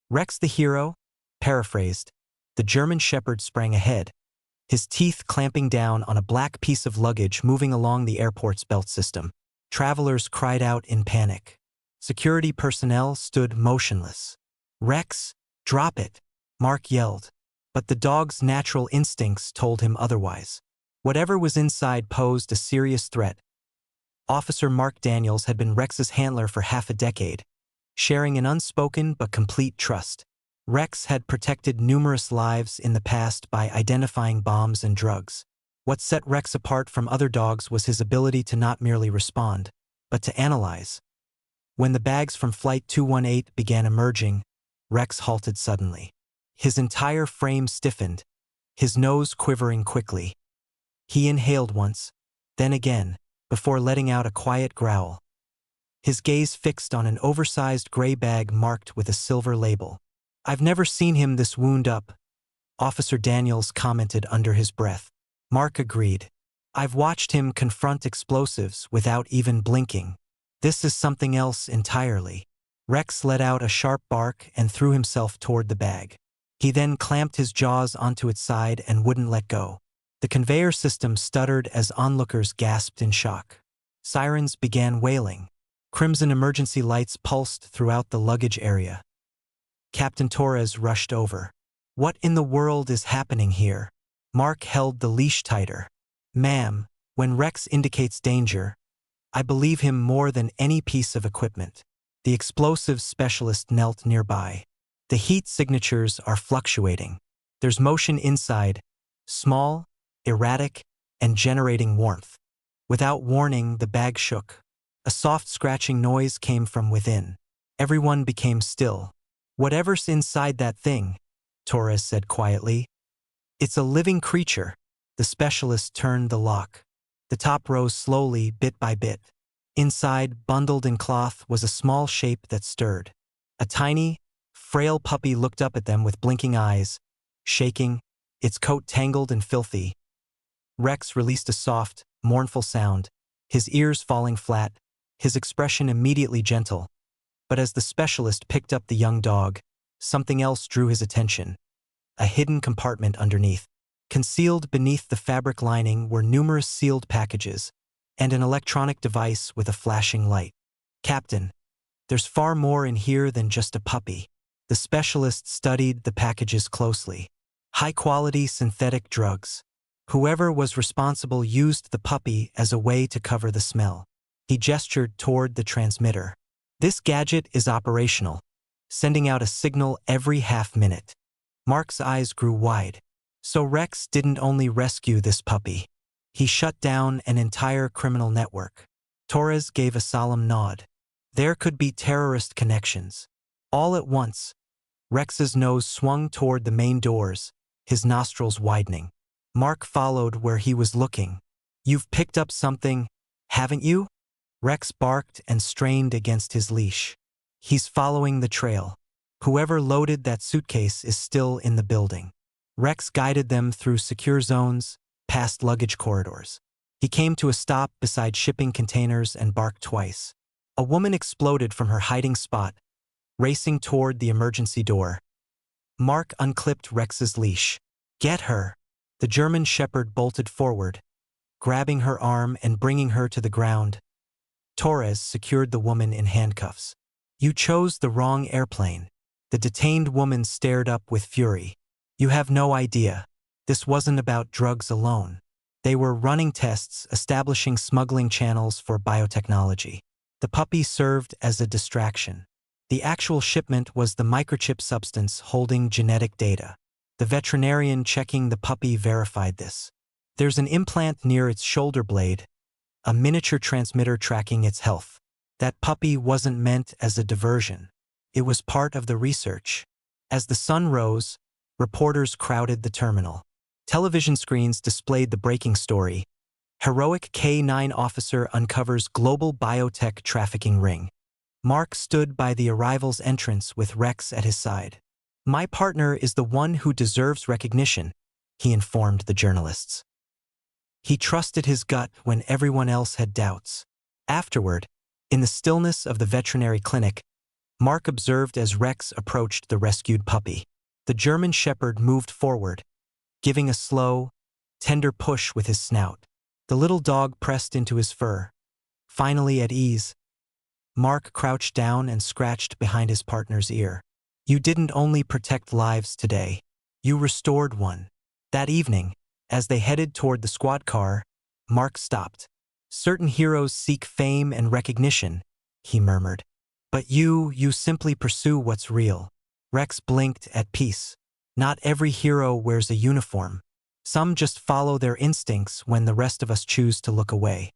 Rex the hero? Paraphrased. The German shepherd sprang ahead, his teeth clamping down on a black piece of luggage moving along the airport's belt system. Travelers cried out in panic. Security personnel stood motionless. "Rex, drop it," Mark yelled. But the dog's natural instincts told him otherwise. Whatever was inside posed a serious threat. Officer Mark Daniels had been Rex's handler for half a decade, sharing an unspoken but complete trust. Rex had protected numerous lives in the past by identifying bombs and drugs. What set Rex apart from other dogs was his ability to not merely respond, but to analyze. When the bags from Flight 218 began emerging, Rex halted suddenly. His entire frame stiffened, his nose quivering quickly. He inhaled once, then again, before letting out a quiet growl. His gaze fixed on an oversized gray bag marked with a silver label. "I've never seen him this wound up," Officer Daniels commented under his breath. Mark agreed. "I've watched him confront explosives without even blinking. This is something else entirely." Rex let out a sharp bark and threw himself toward the bag. He then clamped his jaws onto its side and wouldn't let go. The conveyor system stuttered as onlookers gasped in shock. Sirens began wailing. Crimson emergency lights pulsed throughout the luggage area. Captain Torres rushed over. "What in the world is happening here?" Mark held the leash tighter. "Ma'am, when Rex indicates danger, I believe him more than any piece of equipment." The explosives specialist knelt nearby. "The heat signatures are fluctuating. There's motion inside, small, erratic, and generating warmth." Without warning, the bag shook. A soft scratching noise came from within. Everyone became still. "Whatever's inside that thing," Torres said quietly. "It's a living creature." The specialist turned the lock. The top rose slowly, bit by bit. Inside, bundled in cloth, was a small shape that stirred. A tiny, frail puppy looked up at them with blinking eyes, shaking, its coat tangled and filthy. Rex released a soft, mournful sound, his ears falling flat, his expression immediately gentle. But as the specialist picked up the young dog, something else drew his attention. A hidden compartment underneath. Concealed beneath the fabric lining were numerous sealed packages, and an electronic device with a flashing light. "Captain, there's far more in here than just a puppy." The specialist studied the packages closely. High-quality synthetic drugs. Whoever was responsible used the puppy as a way to cover the smell. He gestured toward the transmitter. "This gadget is operational, sending out a signal every half-minute." Mark's eyes grew wide. So Rex didn't only rescue this puppy. He shut down an entire criminal network. Torres gave a solemn nod. There could be terrorist connections. All at once, Rex's nose swung toward the main doors, his nostrils widening. Mark followed where he was looking. "You've picked up something, haven't you?" Rex barked and strained against his leash. "He's following the trail. Whoever loaded that suitcase is still in the building." Rex guided them through secure zones, past luggage corridors. He came to a stop beside shipping containers and barked twice. A woman exploded from her hiding spot, racing toward the emergency door. Mark unclipped Rex's leash. "Get her!" The German shepherd bolted forward, grabbing her arm and bringing her to the ground. Torres secured the woman in handcuffs. "You chose the wrong airplane." The detained woman stared up with fury. "You have no idea. This wasn't about drugs alone. They were running tests establishing smuggling channels for biotechnology. The puppy served as a distraction. The actual shipment was the microchip substance holding genetic data. The veterinarian checking the puppy verified this. There's an implant near its shoulder blade, a miniature transmitter tracking its health. That puppy wasn't meant as a diversion. It was part of the research." As the sun rose, reporters crowded the terminal. Television screens displayed the breaking story. Heroic K-9 officer uncovers global biotech trafficking ring. Mark stood by the arrival's entrance with Rex at his side. "My partner is the one who deserves recognition," he informed the journalists. He trusted his gut when everyone else had doubts. Afterward, in the stillness of the veterinary clinic, Mark observed as Rex approached the rescued puppy. The German Shepherd moved forward, giving a slow, tender push with his snout. The little dog pressed into his fur. Finally at ease, Mark crouched down and scratched behind his partner's ear. You didn't only protect lives today, you restored one. That evening, as they headed toward the squad car, Mark stopped. Certain heroes seek fame and recognition, he murmured. But you simply pursue what's real. Rex blinked at peace. Not every hero wears a uniform. Some just follow their instincts when the rest of us choose to look away.